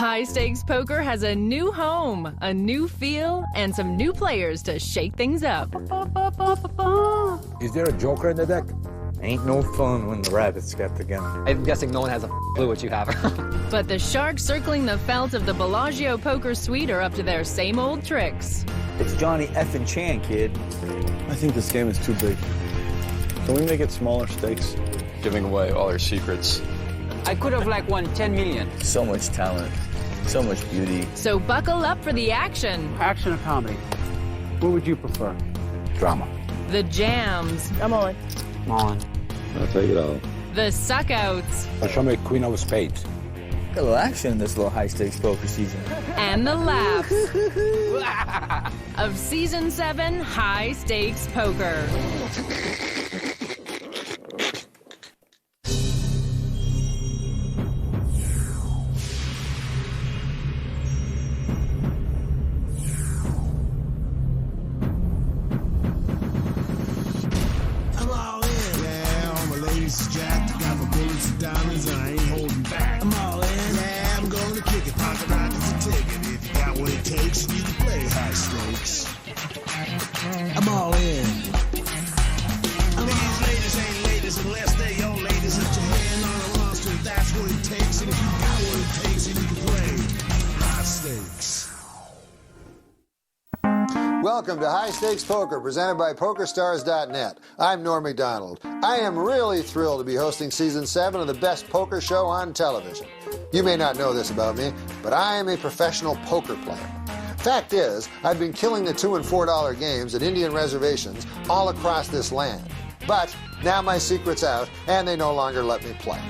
High-stakes poker has a new home, a new feel, and some new players to shake things up. Is there a joker in the deck? Ain't no fun when the rabbits get together. I'm guessing no one has a clue what you have. But the sharks circling the felt of the Bellagio poker suite are up to their same old tricks. It's Johnny effing Chan, kid. I think this game is too big. Can we make it smaller stakes? Giving away all our secrets. I could have won 10 million. So much talent, so much beauty. So buckle up for the action. Action or comedy? What would you prefer? Drama. The jams. I'm on. Come on. I'll take it all. The suckouts. Show me queen of spades. Got a little action in this little high-stakes poker season. And the laughs of Season 7 High Stakes Poker. I'm all in. These ladies ain't ladies unless they your ladies. Put your hand on a monster, that's what it takes. And if you got what it takes, then you can play high stakes. Welcome to High Stakes Poker, presented by PokerStars.net. I'm Norm Macdonald. I am really thrilled to be hosting Season 7 of the best poker show on television. You may not know this about me, but I am a professional poker player. Fact is, I've been killing the $2 and $4 games at Indian reservations all across this land. But now my secret's out, and they no longer let me play.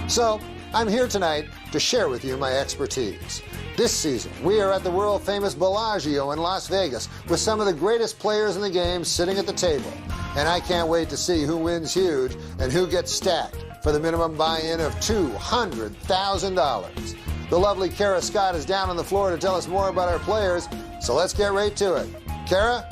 So, I'm here tonight to share with you my expertise. This season, we are at the world-famous Bellagio in Las Vegas with some of the greatest players in the game sitting at the table. And I can't wait to see who wins huge and who gets stacked for the minimum buy-in of $200,000. The lovely Kara Scott is down on the floor to tell us more about our players, so let's get right to it. Kara?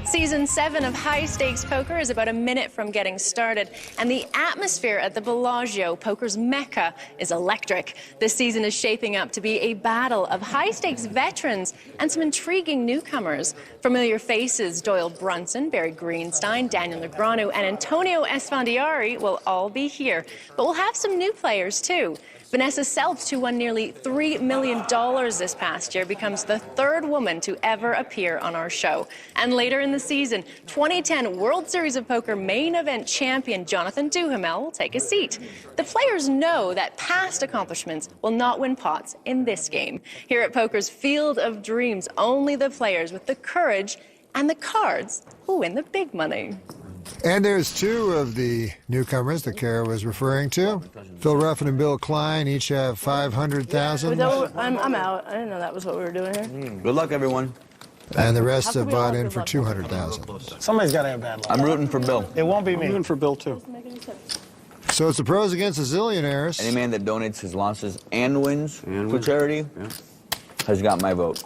Season 7 of High Stakes Poker is about a minute from getting started, and the atmosphere at the Bellagio, poker's mecca, is electric. This season is shaping up to be a battle of high-stakes veterans and some intriguing newcomers. Familiar faces Doyle Brunson, Barry Greenstein, Daniel Negreanu, and Antonio Esfandiari will all be here. But we'll have some new players, too. Vanessa Selbst, who won nearly $3 million this past year, becomes the third woman to ever appear on our show. And later in the season, 2010 World Series of Poker main event champion Jonathan Duhamel will take a seat. The players know that past accomplishments will not win pots in this game. Here at Poker's Field of Dreams, only the players with the courage and the cards will win the big money. And there's two of the newcomers that Kara was referring to. Phil Ruffin and Bill Klein each have $500,000. I'm out. I didn't know that was what we were doing here. Good luck, everyone. And the rest have bought in for $200,000. Somebody's got to have bad luck. I'm rooting for Bill. It won't be me. I'm rooting for Bill, too. So it's the pros against the zillionaires. Any man that donates his losses and wins for charity has got my vote.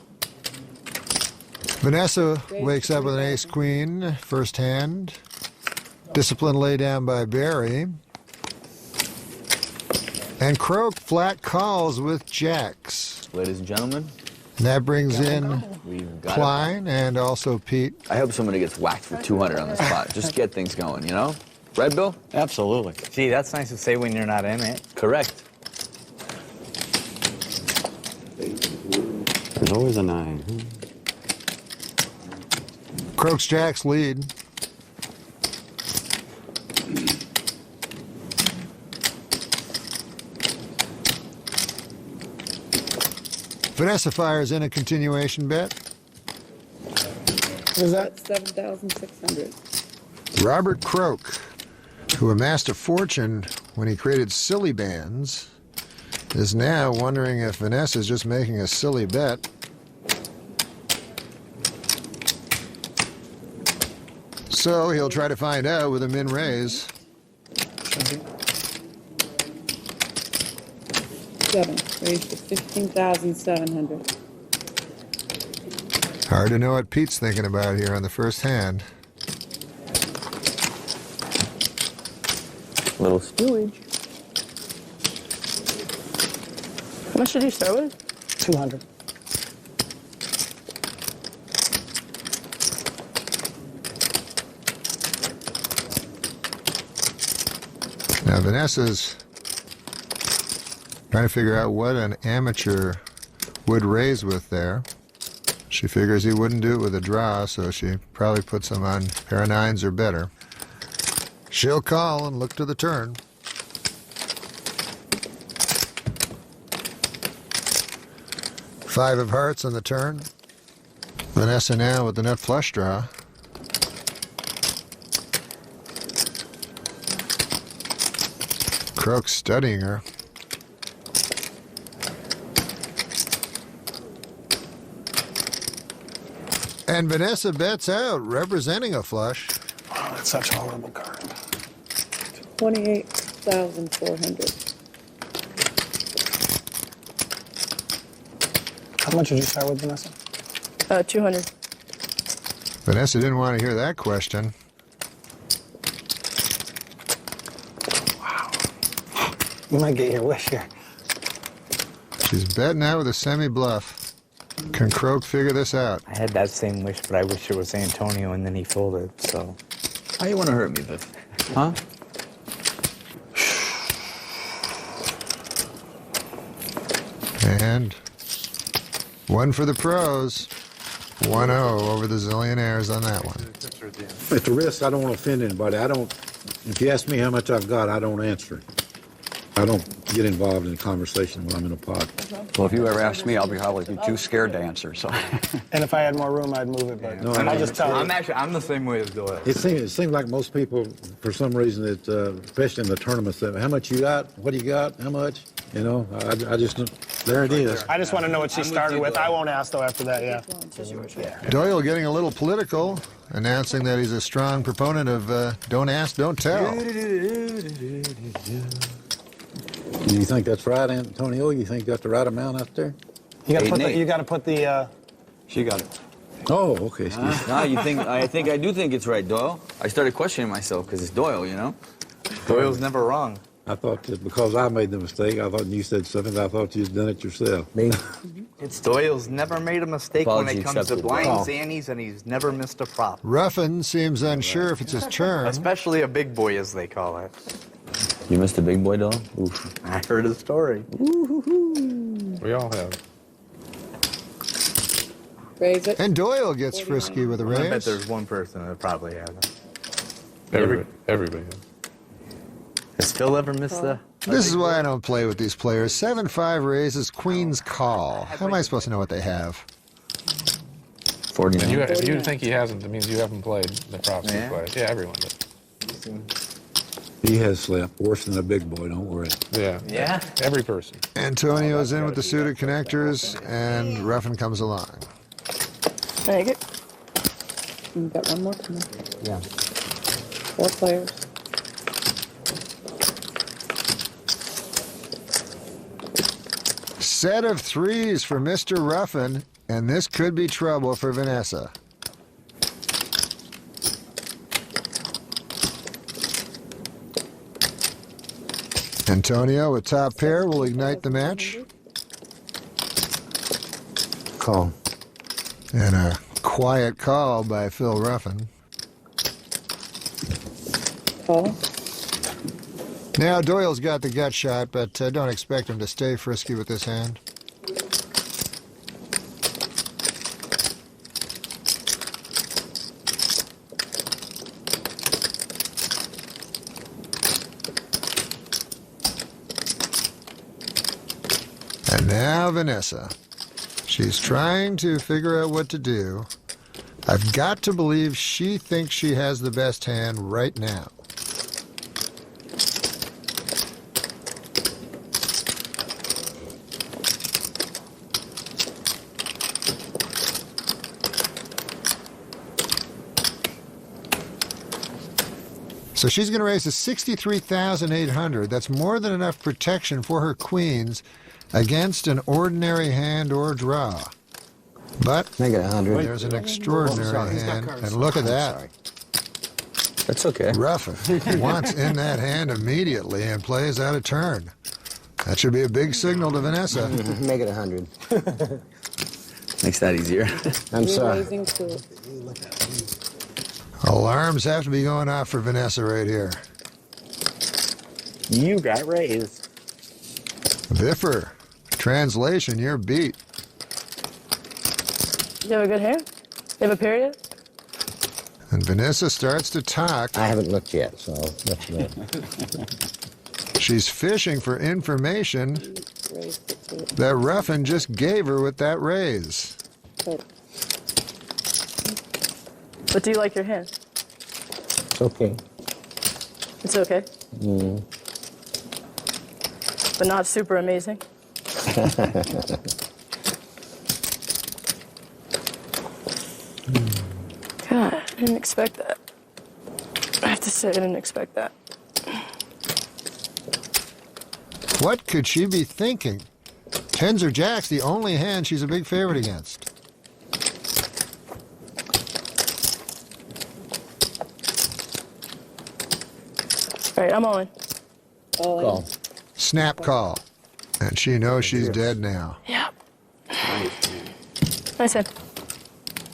Vanessa wakes up with an ace-queen, first hand. Discipline lay down by Barry. And Croak flat calls with jacks. Ladies and gentlemen. And that brings in Klein and also Pete. I hope somebody gets whacked for 200 on the spot. Just get things going, you know? Right, Bill? Absolutely. Gee, that's nice to say when you're not in it. Correct. There's always a 9. Croak's jacks lead. Vanessa fires in a continuation bet. What was that? 7,600. Robert Croak, who amassed a fortune when he created silly bands, is now wondering if Vanessa is just making a silly bet. So he'll try to find out with a min raise. 7. Raised to 15,700. Hard to know what Pete's thinking about here on the first hand. Little spillage. How much did you start with? 200. Now, Vanessa's trying to figure out what an amateur would raise with there. She figures he wouldn't do it with a draw, so she probably puts him on pair of nines or better. She'll call and look to the turn. Five of hearts on the turn. Vanessa now with the nut flush draw. Croak's studying her. And Vanessa bets out, representing a flush. Oh, that's such a horrible card. 28,400. How much did you start with, Vanessa? 200. Vanessa didn't want to hear that question. You might get your wish here. She's betting out with a semi-bluff. Can Croak figure this out? I had that same wish, but I wish it was Antonio, and then he folded, so... How you want to hurt me, Viv? Huh? And one for the pros. 1-0 over the zillionaires on that one. At the risk, I don't want to offend anybody. If you ask me how much I've got, I don't answer it. I don't get involved in a conversation when I'm in a pod. Well, if you ever ask me, I'll be probably too scared to answer. So. And if I had more room, I'd move it, but No, I'll just tell you. I'm the same way as Doyle. It seems like most people, for some reason, that especially in the tournaments, that how much you got, what do you got, how much, you know, I just, there it is. I just want to know what she started with. I won't ask, though, after that, yeah. Doyle getting a little political, announcing that he's a strong proponent of don't ask, don't tell. Do you think that's right, Antonio? You think you got the right amount out there? You got to put the. She got it. Oh, okay. No, you think? I do think it's right, Doyle. I started questioning myself because it's Doyle, you know. Doyle's never wrong. I thought that because I made the mistake, I thought you said something, I thought you'd done it yourself. Me? It's Doyle's never made a mistake Apology when it comes to accepted. blinds, annies, and he's never missed a prop. Ruffin seems unsure if it's his turn. Especially a big boy, as they call it. You missed a big boy, Doyle? Oof. I heard a story. We all have. Raise it. And Doyle gets frisky with a I bet raise. there's one person that probably hasn't. Everybody has. Has Phil ever missed the... This is why I don't play with these players. 7-5 raises, queen's call. How am I supposed to know what they have? 49. If you think he hasn't, it means you haven't played the props he played. Yeah, everyone does. He has slept worse than a big boy, don't worry. Yeah. Yeah? Every person. Antonio's in with the suited connectors, and Ruffin comes along. Take it. You've got one more coming. Yeah. 4 players. Set of threes for Mr. Ruffin, and this could be trouble for Vanessa. Antonio with top pair will ignite the match. Call. And a quiet call by Phil Ruffin. Call. Now, Doyle's got the gut shot, but don't expect him to stay frisky with this hand. And now Vanessa. She's trying to figure out what to do. I've got to believe she thinks she has the best hand right now. So she's going to raise to 63,800. That's more than enough protection for her queens against an ordinary hand or draw. But Make it 100. there's an extraordinary hand, and look at that. That's okay. Ruffin wants in that hand immediately and plays out a turn. That should be a big signal to Vanessa. Make it 100. Makes that easier. I'm sorry. Alarms have to be going off for Vanessa right here. You got raised. Viffer, translation, you're beat. You have a good hair? You have a period? And Vanessa starts to talk. I haven't looked yet, so let's know. She's fishing for information that Ruffin just gave her with that raise. But do you like your hair? It's okay. It's okay? But not super amazing? God, I didn't expect that. I have to say, I didn't expect that. What could she be thinking? Tens or jacks, the only hand she's a big favorite against. All right, I'm on. Call. Snap call. And she knows she's dead now. Yeah. Nice hand.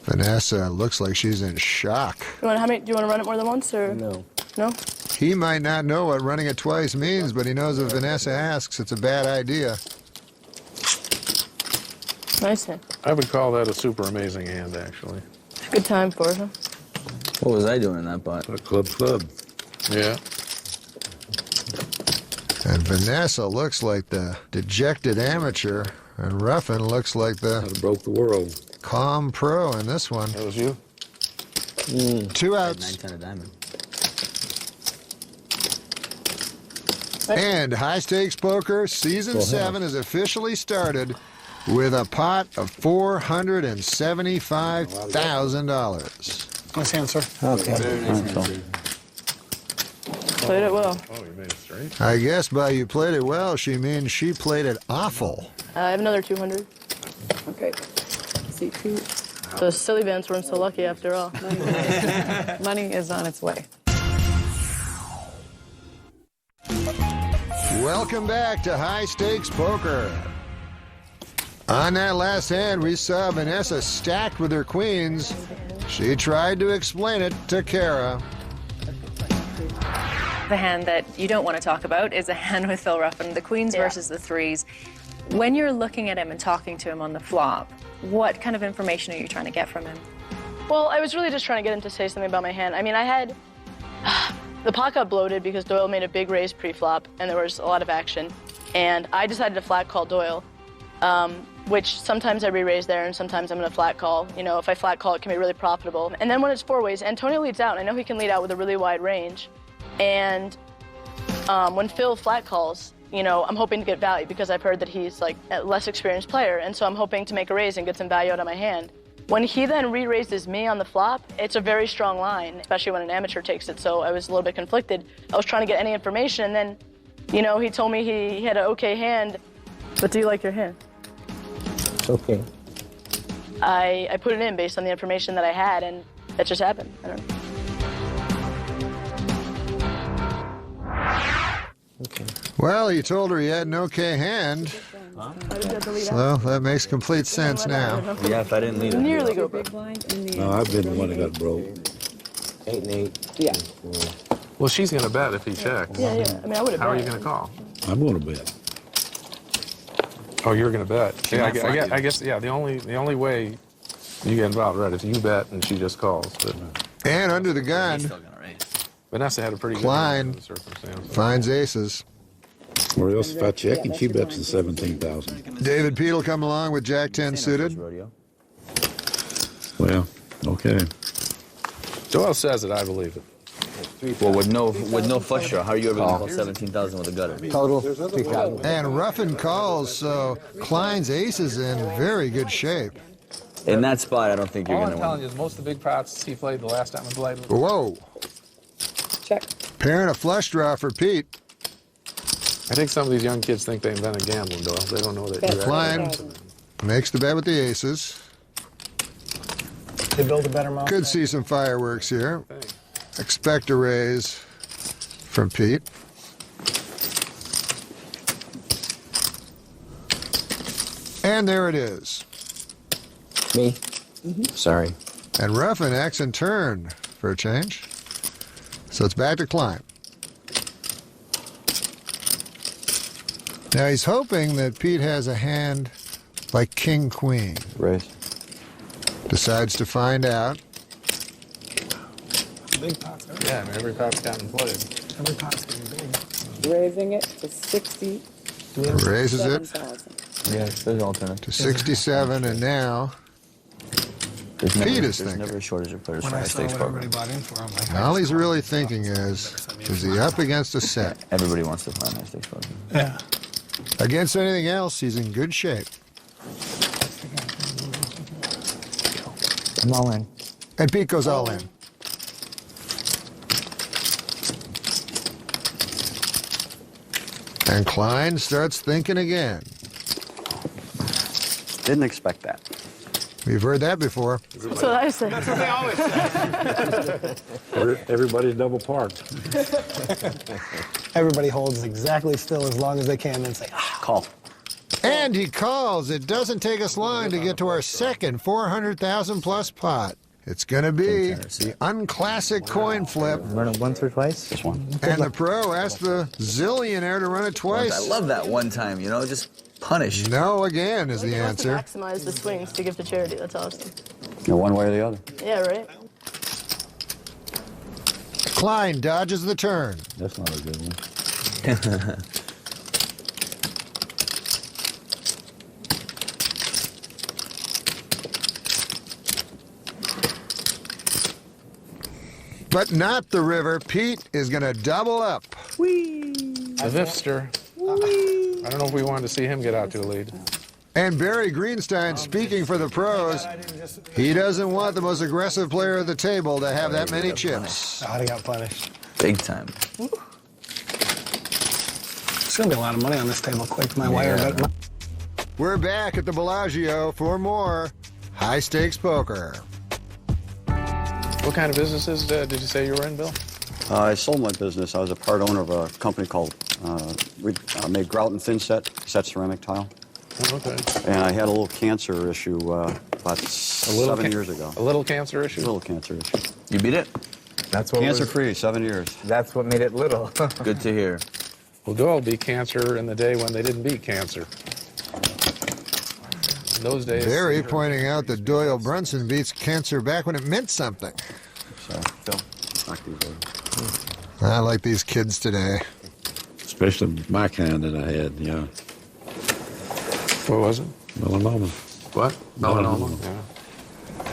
Vanessa looks like she's in shock. Do you want to run it more than once, or No. no? He might not know what running it twice means, but he knows if Vanessa asks, it's a bad idea. Nice hand. I would call that a super amazing hand, actually. Good time for it, huh? What was I doing in that pot? Club. Yeah. And Vanessa looks like the dejected amateur, and Ruffin looks like the Broke the world. calm pro in this one. That was you? 2 outs. 9-10 of diamond. And High Stakes Poker Season 7 has officially started with a pot of $475,000. Nice hand, sir. Okay. Very nice hand, sir. Played it well. Oh, you made it straight? I guess by you played it well, she means she played it awful. I have another 200. Okay. See, two. Those silly bands weren't so lucky after all. Money is on its way. Welcome back to High Stakes Poker. On that last hand, we saw Vanessa stacked with her queens. She tried to explain it to Kara. The hand that you don't want to talk about is a hand with Phil Ruffin, the queens versus the threes. When you're looking at him and talking to him on the flop, what kind of information are you trying to get from him? Well, I was really just trying to get him to say something about my hand. I mean, I had... The pot got bloated because Doyle made a big raise pre-flop, and there was a lot of action. And I decided to flat call Doyle, which sometimes I re-raise there, and sometimes I'm going to flat call. You know, if I flat call, it can be really profitable. And then when it's four ways, Antonio leads out, and I know he can lead out with a really wide range. And when Phil flat calls, you know, I'm hoping to get value because I've heard that he's like a less experienced player, and so I'm hoping to make a raise and get some value out of my hand. When he then re-raises me on the flop, it's a very strong line, especially when an amateur takes it, so I was a little bit conflicted. I was trying to get any information, and then, you know, he told me he had an okay hand. But do you like your hand? It's okay. I put it in based on the information that I had, and that just happened. I don't know. Okay. Well, he told her he had an okay hand. So that makes complete sense now. Yeah, if I didn't lead it. Nearly go Big blind in the No, I've been the one that got broke. 8 and 8. Yeah. Well, she's going to bet if he checks. Yeah. I mean, I would have. How are you going to call? I'm going to bet. Oh, you're going to bet. She Yeah, might flag you. I guess. Yeah. The only way you get involved, right? If you bet and she just calls. But And under the He's gun, still gonna raise. Vanessa had a pretty Klein good circumstance. finds aces. Or else if I check and she bets the 17,000. David Pete will come along with Jack 10 suited. Rodeo. Well, okay. Joel says it. I believe it. Well, with no flush draw, how are you ever gonna call 17,000 with a gutter? Total 3,000. And Ruffin calls, so Klein's ace is in very good shape. In that spot, I don't think you're All gonna I'm telling win. you is most of the big pots he played the last time I played. Whoa. check. Pairing a flush draw for Pete. I think some of these young kids think they invented gambling, Doyle. They don't know that. Bet you're Klein actually- makes the bet with the aces. They build a better mouse. Could see some fireworks here. Expect a raise from Pete. And there it is. Me? Sorry. And Ruffin acts in turn for a change. So it's back to Klein. Now he's hoping that Pete has a hand like King Queen. Raise. Decides to find out. Big pot's good. Yeah, I mean, every pot's gotten played. Every pot's getting big. Raising it to 60. Raises it 7,000. Yeah, there's alternate. to 67, and now There's Pete is there's thinking. never a shortage of players When for I high saw stakes what poker. everybody bought in for, I'm like, All he's really thinking is he up against a set? Everybody wants to play high stakes poker. yeah. Against anything else, he's in good shape. I'm all in. And Pete goes all in. And Klein starts thinking again. Didn't expect that. We've heard that before. That's what I said. That's what they always say. Everybody's double parked. Everybody holds exactly still as long as they can and then say, ah. Call. And he calls. It doesn't take us long to get to our second 400,000 plus pot. It's going to be the unclassic coin flip. Run it once or twice? Just one. And the pro asked the zillionaire to run it I twice. love that one time, you know, just punish. No again is the He wants to answer. maximize the swings to give to charity. That's awesome. You know, one way or the other. Yeah, right? Klein dodges the turn. That's not a good one. But not the river. Pete is going to double up. The Vifster. I don't know if we wanted to see him get out to a lead. And Barry Greenstein, speaking for the pros, he doesn't want the most aggressive player at the table to have that many chips. Oh, he got punished. Big time. There's going to be a lot of money on this table quick. My wire. But We're back at the Bellagio for more high stakes poker. What kind of businesses did you say you were in, Bill? I sold my business. I was a part owner of a company called, we made grout and thin set ceramic tile. Oh, okay. And I had a little cancer issue about 7 years ago. A little cancer issue? A little cancer issue. You beat it? That's what Cancer-free, 7 years. That's what made it little. Good to hear. Well, Doyle beat cancer in the day when they didn't beat cancer. In those days. Barry pointing out that Doyle Brunson beats cancer back when it meant something. So, Phil, knock these over. I like these kids today. Especially my kind that I had, yeah. What was it? Melanoma. What? Melanoma. Yeah.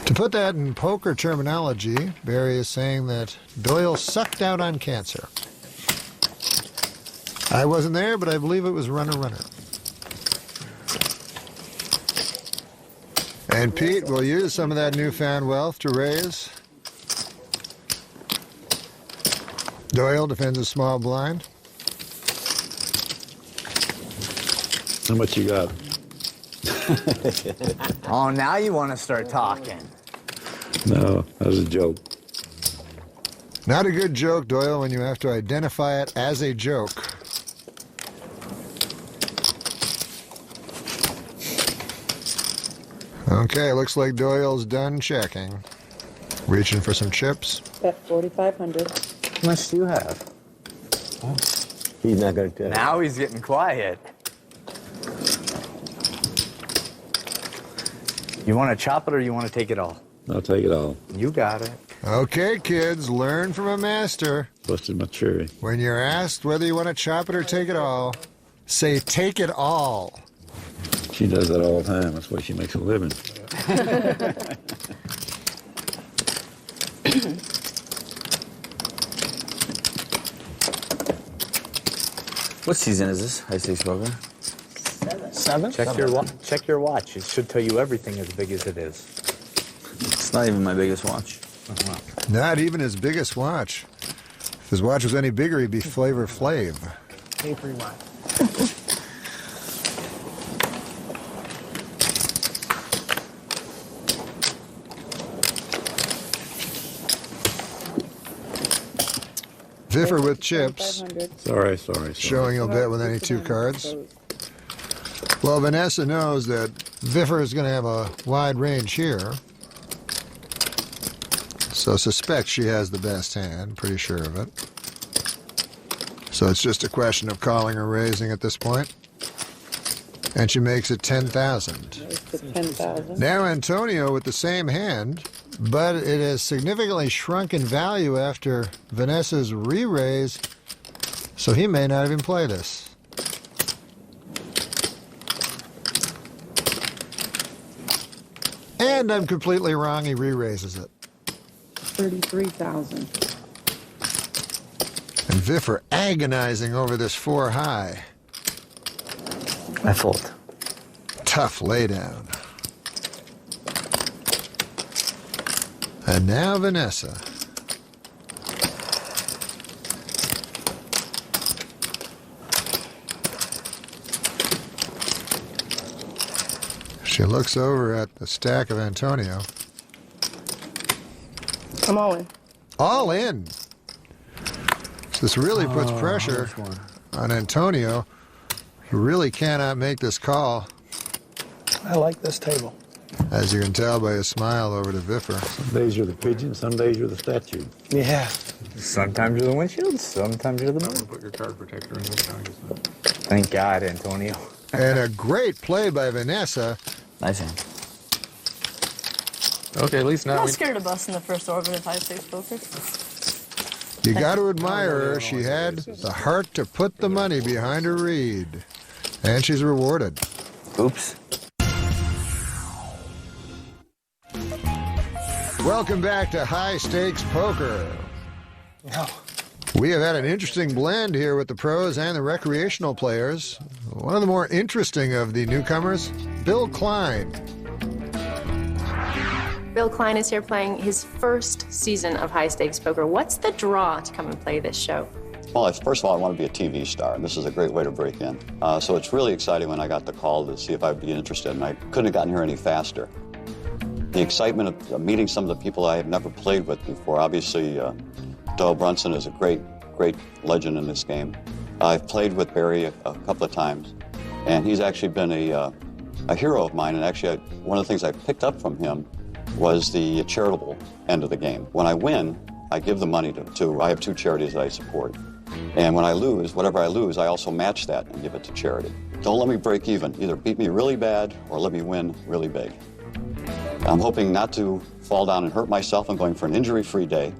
To put that in poker terminology, Barry is saying that Doyle sucked out on cancer. I wasn't there, but I believe it was runner-runner. And Pete will use some of that newfound wealth to raise. Doyle defends a small blind. How much you got? Oh, now you want to start talking. No, that was a joke. Not a good joke, Doyle, when you have to identify it as a joke. Okay, looks like Doyle's done checking. Reaching for some chips. Bet 4,500. How much do you have? He's not going to tell you. Now he's getting quiet. You want to chop it or you want to take it all? I'll take it all. You got it. Okay, kids, learn from a master. Busted my cherry. When you're asked whether you want to chop it or take it all, say take it all. She does that all the time. That's why she makes a living. What season is this? High stakes poker? 7? Check your watch. It should tell you everything as big as it is. It's not even my biggest watch. Not even his biggest watch. If his watch was any bigger, he'd be Flavor Flav. Papery watch. Viffer with chips. 4,500. Sorry. Showing he'll bet with any two cards. Well, Vanessa knows that Viffer is going to have a wide range here. So suspects she has the best hand, pretty sure of it. So it's just a question of calling or raising at this point. And she makes it 10,000. 10,000. Now Antonio with the same hand, but it has significantly shrunk in value after Vanessa's re-raise, so he may not even play this. And I'm completely wrong, he re-raises it. 33,000. And Viffer agonizing over this 4 high. I fold. Tough laydown. And now Vanessa. She looks over at the stack of Antonio. I'm all in. All in. So this really puts pressure on Antonio. He really cannot make this call. I like this table. As you can tell by his smile over to Viffer. Some days you're the pigeon, some days you're the statue. Yeah. Sometimes you're the windshield, sometimes you're the I'm moon. gonna put your card protector in this time. Thank God, Antonio. And a great play by Vanessa. Nice hand. Okay, at least I'm now not we... scared of busting the first orbit of high stakes poker. You got to admire her. She had the heart to put the money behind her read. And she's rewarded. Oops. Welcome back to High Stakes Poker. No. We have had an interesting blend here with the pros and the recreational players. One of the more interesting of the newcomers, Bill Klein. Bill Klein is here playing his first season of high stakes poker. What's the draw to come and play this show? Well, first of all, I want to be a TV star, and this is a great way to break in. So it's really exciting when I got the call to see if I'd be interested, and I couldn't have gotten here any faster. The excitement of meeting some of the people I have never played with before. Obviously, Doyle Brunson is a great legend in this game. I've played with Barry a couple of times, and he's actually been a hero of mine, and actually one of the things I picked up from him was the charitable end of the game. When I win, I give the money to I have 2 charities that I support. And when I lose, whatever I lose, I also match that and give it to charity. Don't let me break even. Either beat me really bad or let me win really big. I'm hoping not to fall down and hurt myself. I'm going for an injury-free day.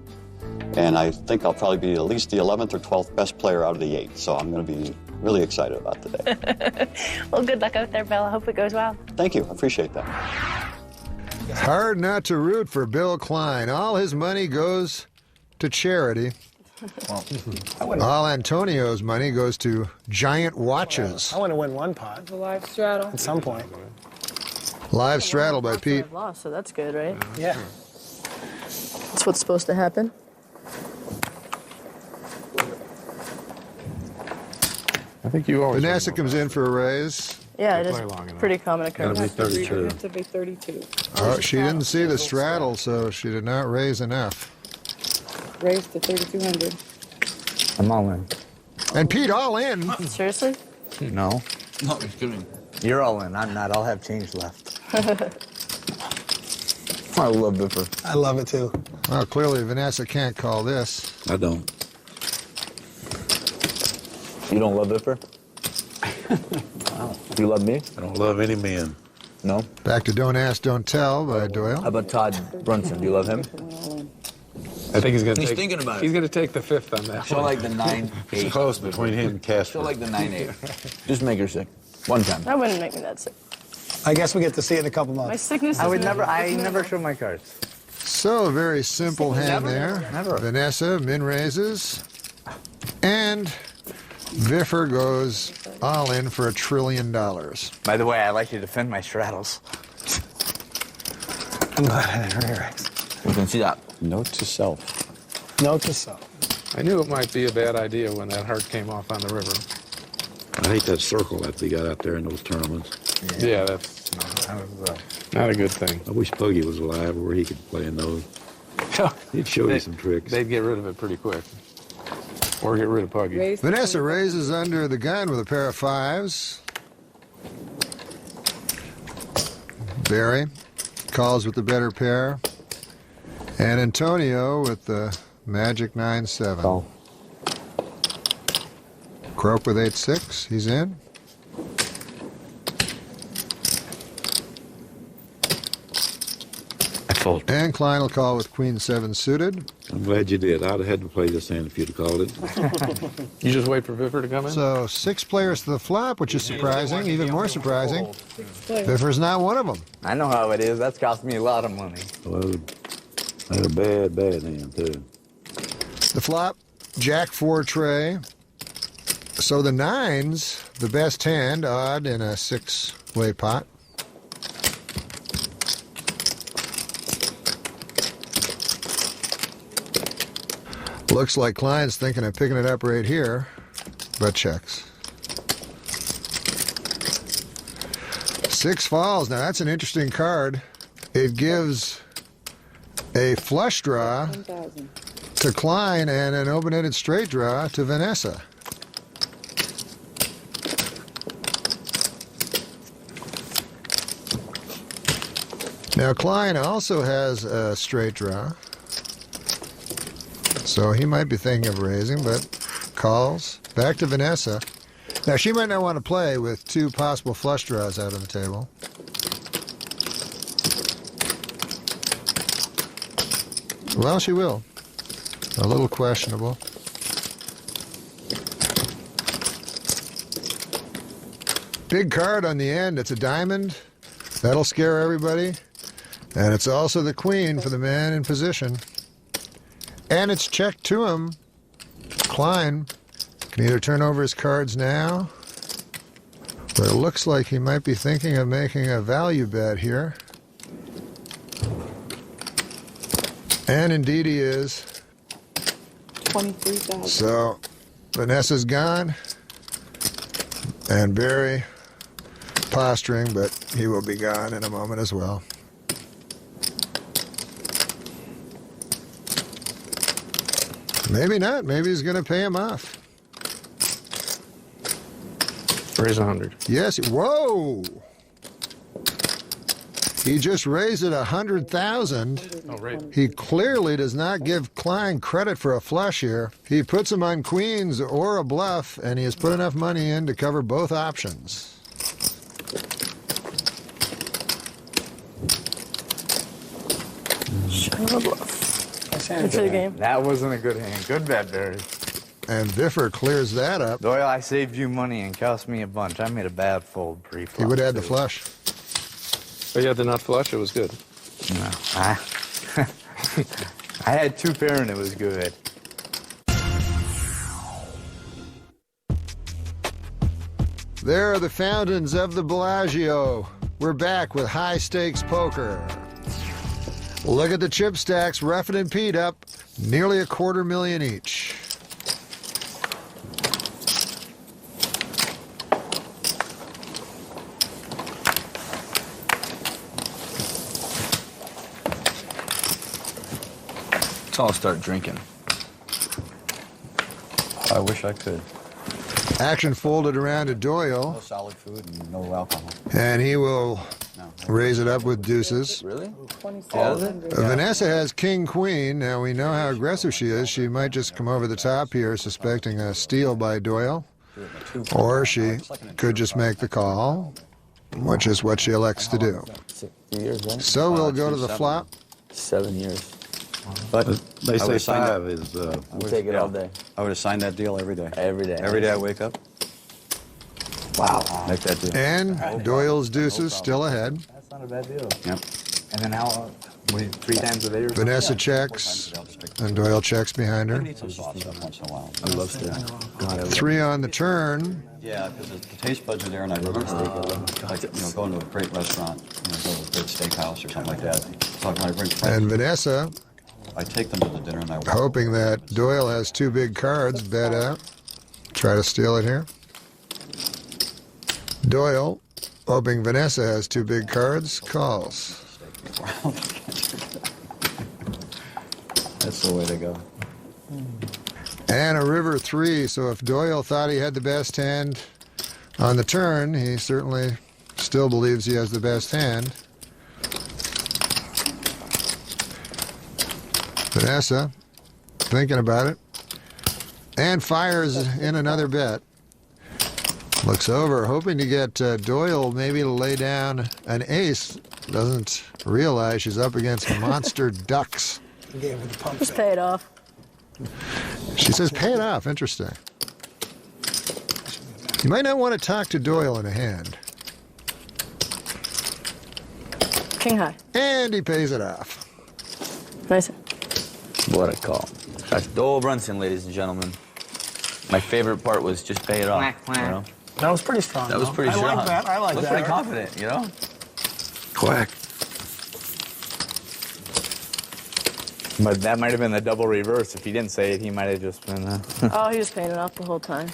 And I think I'll probably be at least the 11th or 12th best player out of the 8. So I'm going to be really excited about today. Well, good luck out there, Bill. I hope it goes well. Thank you. I appreciate that. Hard not to root for Bill Klein. All his money goes to charity. All Antonio's money goes to giant watches. I want to win one pot. The live straddle. At some point. Live straddle by Pete. I've lost, so that's good, right? Yeah. That's what's supposed to happen. I think you always... Vanessa comes in for a raise. Yeah, it play is long enough. pretty common occurrence. Gotta be 32. You have to be 32. Oh, she didn't see the straddle, so she did not raise enough. Raise to 3,200. I'm all in. And Pete all in. Seriously? No. No, he's kidding. You're all in. I'm not. I'll have change left. I love Biffer. I love it too. Well, clearly Vanessa can't call this. I don't. You don't love Biffer? You love me? I don't love any men. No? Back to Don't Ask, Don't Tell by Doyle. How about Todd Brunson? Do you love him? I think he's going to He's take... thinking about it. He's going to take the 5th on that Show one. like the 9-8. It's close between him and Casper. Show like the 9-8. Just make her sick. One time. That wouldn't make me that sick. I guess we get to see it in a couple My months. sickness I is would never. I never show my cards. So, a very simple hand Never, there. never. Vanessa min raises. And Viffer goes all in for $1 trillion. By the way, I like to defend my straddles. I'm glad I didn't re-raise. We can see that. Note to self. Note to self. I knew it might be a bad idea when that heart came off on the river. I hate that circle that they got out there in those tournaments. Yeah, that's not a good thing. I wish Puggy was alive where he could play in those. He'd show you some tricks. They'd get rid of it pretty quick. Or get rid of Puggy. Raise to Vanessa raises under the gun with a pair of 5s. Barry calls with the better pair. And Antonio with the magic 9-7. Call. Croak with 8-6. He's in. I fold. And Klein will call with Queen 7 suited. I'm glad you did. I'd have had to play this hand if you'd have called it. You just wait for Biffer to come in? So 6 players to the flop, which is surprising. Even more surprising, Biffer's not one of them. I know how it is. That's cost me a lot of money. Well, I had a bad hand, too. The flop, Jack 4 tray. So the 9's the best hand, odd in a 6-way pot. Looks like Klein's thinking of picking it up right here, but checks. 6 falls. Now that's an interesting card. It gives a flush draw 10,000. to Klein and an open-ended straight draw to Vanessa. Now Klein also has a straight draw, so he might be thinking of raising, but calls. Back to Vanessa. Now she might not want to play with 2 possible flush draws out on the table. Well, she will. A little questionable. Big card on the end. It's a diamond. That'll scare everybody. And it's also the queen for the man in position. And it's checked to him. Klein can either turn over his cards now, but it looks like he might be thinking of making a value bet here. And indeed he is. 23,000. So Vanessa's gone. And Barry posturing, but he will be gone in a moment as well. Maybe not. Maybe he's going to pay him off. Raise 100. Yes. Whoa! He just raised it 100,000. Oh, right. He clearly does not give Klein credit for a flush here. He puts him on queens or a bluff, and he has put enough money in to cover both options. It's a game. That wasn't a good hand. Good bet, Barry. And Biffer clears that up. Doyle, I saved you money and cost me a bunch. I made a bad fold pre-flop. He would have had the flush. But you had the nut flush, it was good. No, I had 2 pair and it was good. There are the fountains of the Bellagio. We're back with high-stakes poker. Look at the chip stacks, Ruffin and Pete up, nearly $250,000 each. So I'll start drinking. I wish I could. Action folded around to Doyle. No solid food and no alcohol. And he will raise it up with deuces. Really? 2,700. Vanessa has king-queen. Now we know how aggressive she is. She might just come over the top here, suspecting a steal by Doyle. Or she could just make the call, which is what she elects to do. 6 years, right? So we'll go to the flop. 7 years. But They I say would've signed 5 is... We'll take it all day. I would have signed that deal every day. Every day. Every day I wake up. Wow. Make that deal. And Doyle's deuces still ahead. That's not a bad deal. Yep. And then how, 3 times a day or something? Vanessa checks, and Doyle checks behind her. Need some sauce every once in a while. I love steak. 3 on the turn. Yeah, because the taste buds are there, and I remember, like, going to a great restaurant, go to a great steakhouse or something like that. So when I bring friends, And Vanessa, I take them to the dinner, and I hoping that Doyle has 2 big cards, bet out. Try to steal it here. Doyle, hoping Vanessa has 2 big cards, calls. That's the way to go. And a river 3, so if Doyle thought he had the best hand on the turn, he certainly still believes he has the best hand. Vanessa, thinking about it, and fires in another bet. Looks over, hoping to get Doyle maybe to lay down an ace. Doesn't realize she's up against monster ducks. Just pay it off. She says pay it off. Interesting. You might not want to talk to Doyle in a hand. King high. And he pays it off. Nice. What a call. That's Doyle Brunson, ladies and gentlemen. My favorite part was just pay it off. You know? That was pretty strong. That was pretty strong. I like that. I like was that. pretty confident, you know? Quack. But that might have been the double reverse. If he didn't say it, he might have just been. Oh, he was paying it off the whole time.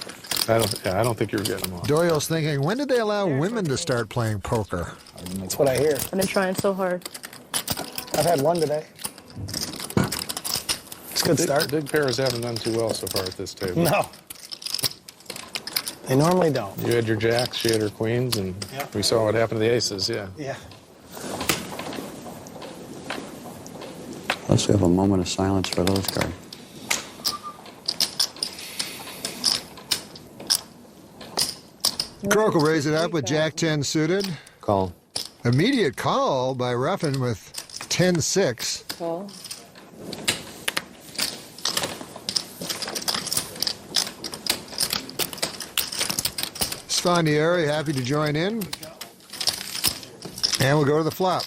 I don't think you're getting them off. Doyle's thinking, when did they allow women to start playing poker? That's what I hear. I've been trying so hard. I've had one today. It's a good start. Big pairs haven't done too well so far at this table. No. They normally don't. You had your jacks, she had her queens, and we saw what happened to the aces, yeah. Yeah. Let's have a moment of silence for those cards. Croak will raise it up with Jack-10 suited. Call. Immediate call by Ruffin with 10-6. Call. Sfondieri happy to join in. And we'll go to the flop.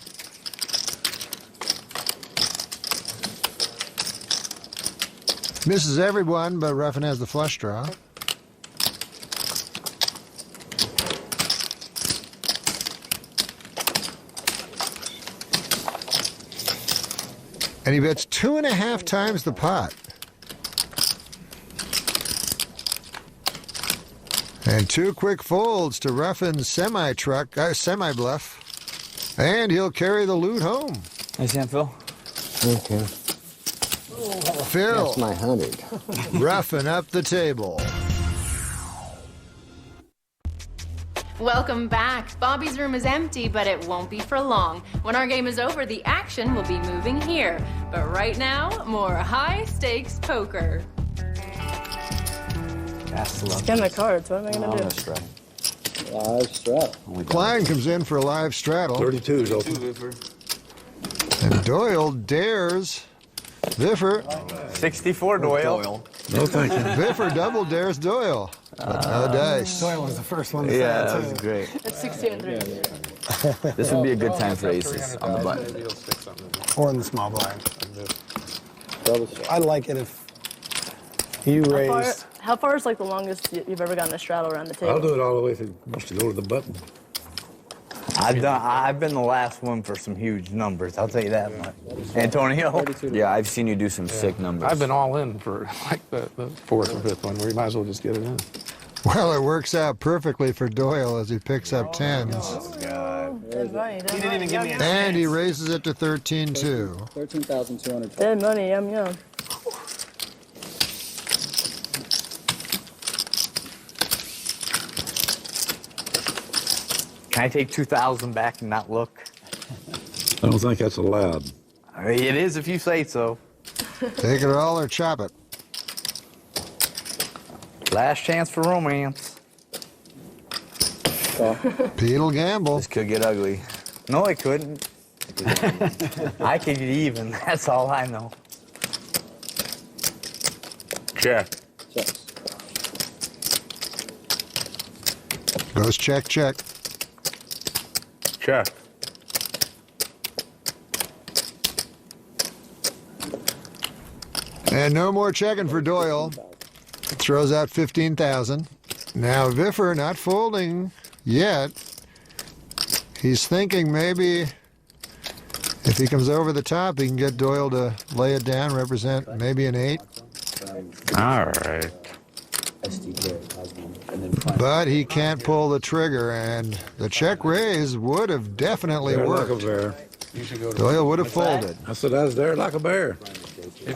Misses everyone, but Ruffin has the flush draw. And he bets 2.5 times the pot. And 2 quick folds to Ruffin's semi-bluff. And he'll carry the loot home. Nice hand, Phil. Okay. Phil. That's my 100. Ruffin up the table. Welcome back. Bobby's room is empty, but it won't be for long. When our game is over, the action will be moving here. But right now, more high-stakes poker. Scan my cards. What am I going to do? Live strap. Klein comes in for a live straddle. 32's open. And Doyle dares Viffer. 64 Doyle. No, thank you. Viffer double dares Doyle. No dice. Doyle was the first one to say Yeah, it, that too. was great. It's 60 and 3. This would be a good time for aces on the button. Or in the small blind. I like it if you raised. How far is like the longest you've ever gotten a straddle around the table? I'll do it all the way through. Just to go to the button. I've been the last one for some huge numbers. I'll tell you that much. Antonio. Yeah, I've seen you do some sick numbers. I've been all in for like the fourth or fifth one where you might as well just get it in. Well, it works out perfectly for Doyle as he picks up 10s. Dead money. He didn't even give me And he raises it to 13-2. 13,200. Dead money. Yum yum. Can I take 2,000 back and not look? I don't think that's allowed. It is if you say so. Take it all or chop it. Last chance for romance. Pete'll gamble. This could get ugly. No, it couldn't. I could get even. That's all I know. Check. Checks. Goes check, check. Check. And no more checking for Doyle. Throws out 15,000. Now Viffer not folding yet. He's thinking maybe if he comes over the top, he can get Doyle to lay it down, represent maybe an 8. All right. But he can't pull the trigger, and the check raise would have definitely There like a worked. bear. Doyle would have folded. I said I was there like a bear.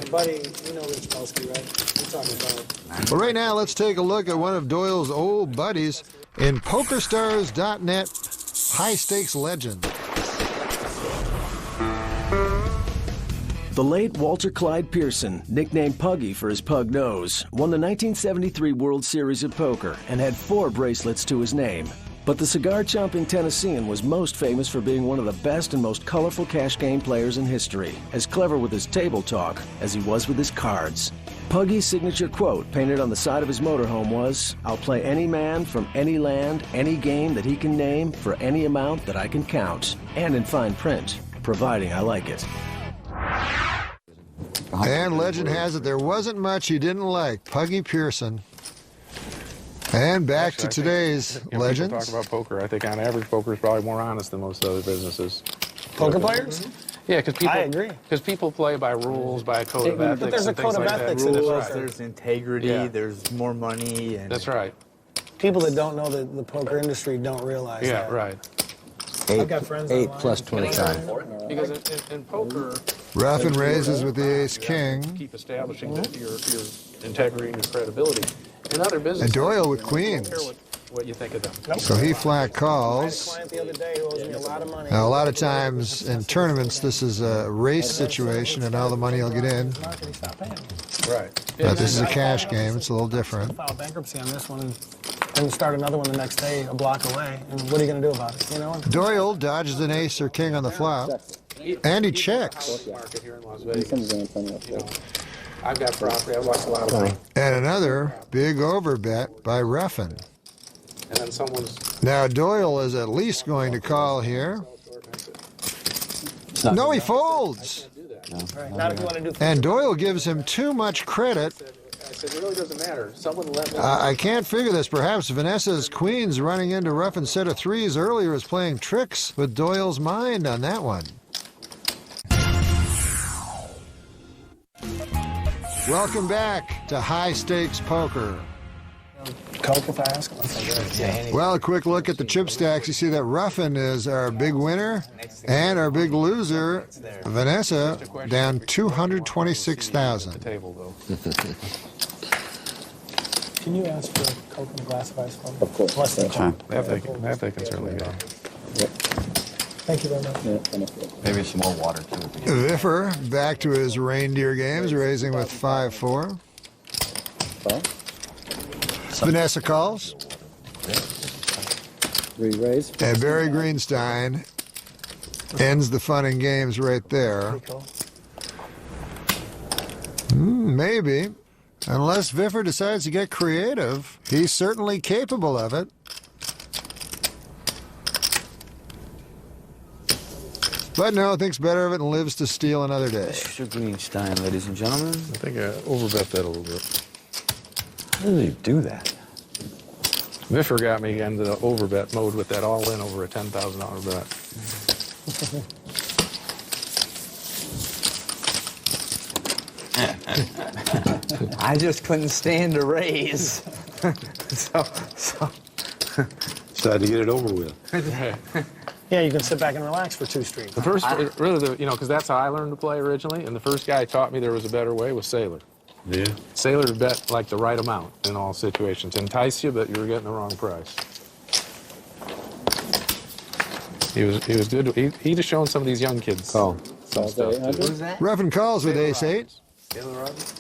Buddy, you know Rich Belsky, right? We're talking about. But right now, let's take a look at one of Doyle's old buddies in PokerStars.net High Stakes Legend. The late Walter Clyde Pearson, nicknamed Puggy for his pug nose, won the 1973 World Series of Poker and had 4 bracelets to his name. But the cigar-chomping Tennessean was most famous for being one of the best and most colorful cash game players in history, as clever with his table talk as he was with his cards. Puggy's signature quote painted on the side of his motorhome was, "I'll play any man from any land, any game that he can name for any amount that I can count, and in fine print, providing I like it." And legend has it there wasn't much he didn't like. Puggy Pearson. And back to today's legends. Talk about poker. I think on average, poker is probably more honest than most other businesses. Poker players? Yeah, because people. I agree. Because people play by rules, by a code of ethics. But there's a code of ethics in Rules, poker. there's integrity, there's more money. And That's right. People that don't know the poker industry don't realize that. Yeah, right. I've got friends 8 online. plus 25. Because in poker, Ruffin raises with the ace-king. keep establishing your integrity and your credibility. In other businesses, And Doyle with people don't queens. care what you think of them. So he flat calls. Client the other day who owes me a lot of money. Now, a lot of times in tournaments, this is a race situation, and all the money will get in. Right. But this is a cash game. It's a little different. File bankruptcy on this one and start another one the next day, a block away. And what are you going to do about it? You know? Doyle dodges an ace or king on the flop, and he checks. Market here in Las Vegas. You know, I've got property. I've lost a lot of money. And another big overbet by Ruffin. And then someone's. Now, Doyle is at least going to call here. No, he folds. Not if you want to do. And Doyle gives him too much credit. I said, it really doesn't matter. Someone let me. I can't figure this. Perhaps Vanessa's queens running into Ruffin's set of threes earlier is playing tricks with Doyle's mind on that one. Welcome back to High Stakes Poker. Coke if I ask him. Well, a quick look at the chip stacks. You see that Ruffin is our big winner, and our big loser, Vanessa, down 226,000. Can you ask for a Coke and a glass of ice for me? Of course. Less than Coke. That they can certainly go. Thank you very much. Maybe some more water, too. Viffer back to his reindeer games, raising with 5-4. Vanessa calls. Re-raise. And Barry Greenstein ends the fun and games right there. Maybe. Unless Viffer decides to get creative, he's certainly capable of it. But no, thinks better of it and lives to steal another day. Mr. Greenstein, ladies and gentlemen. I think I overbet that a little bit. How do you do that? Viffer got me into the overbet mode with that all-in over a $10,000 bet. I just couldn't stand to raise. so. Decided to get it over with. Yeah, you can sit back and relax for 2 streets. The first, really, because that's how I learned to play originally, and the first guy taught me there was a better way was Sailor. Yeah. Sailor bet like the right amount in all situations. Entice you, but you were getting the wrong price. He was good. He'd have shown some of these young kids some stuff too. Ruffin calls with ace-8.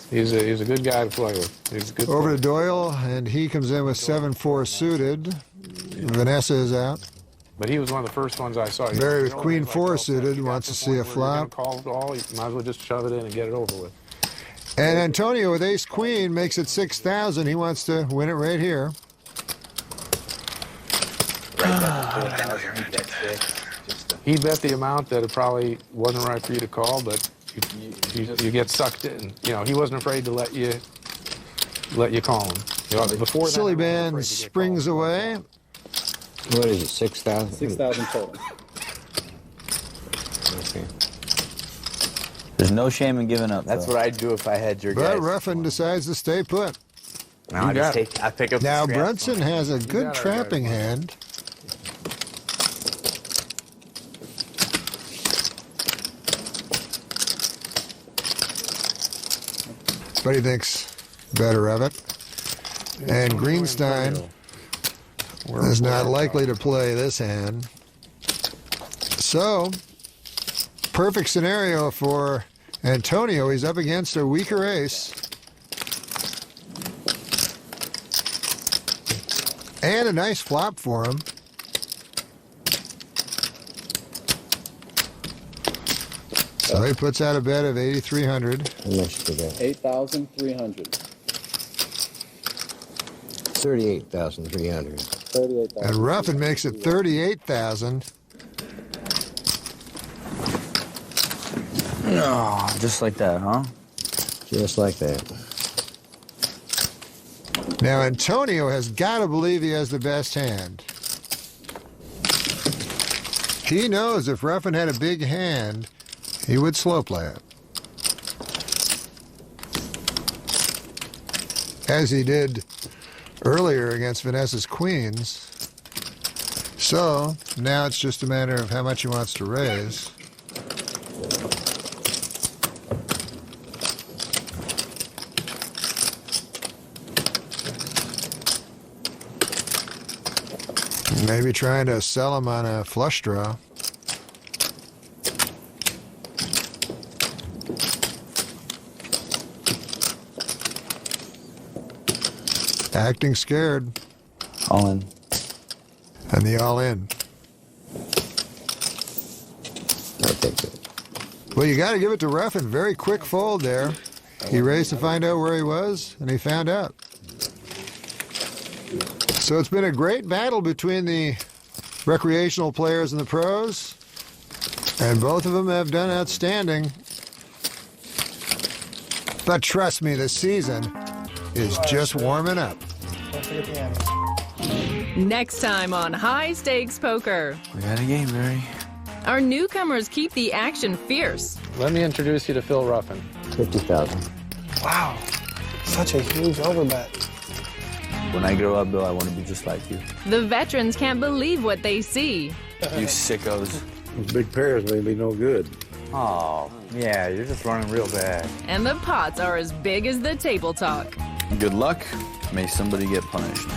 He's a good guy to play with. He's a good Over to Doyle, and he comes in with 7-4 suited. Vanessa is out. But he was one of the first ones I saw. Barry with Queen 4 suited, wants to see a flop. Call it all. You might as well just shove it in and get it over with. And Antonio with ace-queen makes it 6,000. He wants to win it right here. He bet the amount that it probably wasn't right for you to call, but you get sucked in. You know, he wasn't afraid to let you call him. You know, before that, Silly band springs away. What is it, 6,000? 6,000 total. Okay. There's no shame in giving up. That's what I'd do if I had your guys. But Ruffin decides to stay put. Now I pick up Now the Brunson has a good trapping hand. But he thinks better of it. And Greenstein is not likely to play this hand. So, perfect scenario for Antonio, he's up against a weaker ace. And a nice flop for him. So he puts out a bet of 8,300. How much for that? 8,300. 38,300. 38,000. And Ruffin makes it 38,000. No, just like that, huh? Just like that. Now Antonio has got to believe he has the best hand. He knows if Ruffin had a big hand, he would slow play it. As he did earlier against Vanessa's queens. So now it's just a matter of how much he wants to raise. Maybe trying to sell him on a flush draw. Acting scared. All in. And the all in. I think so. Well, you got to give it to Ruffin. Very quick fold there. He raised to find out where he was, and he found out. So it's been a great battle between the recreational players and the pros, and both of them have done outstanding. But trust me, the season is just warming up. Next time on High Stakes Poker. We got a game, Barry. Our newcomers keep the action fierce. Let me introduce you to Phil Ruffin. 50,000. Wow. Such a huge overbet. When I grow up, Bill, I want to be just like you. The veterans can't believe what they see. You sickos. Those big pairs may be no good. Oh, yeah, you're just running real bad. And the pots are as big as the table talk. Good luck. May somebody get punished.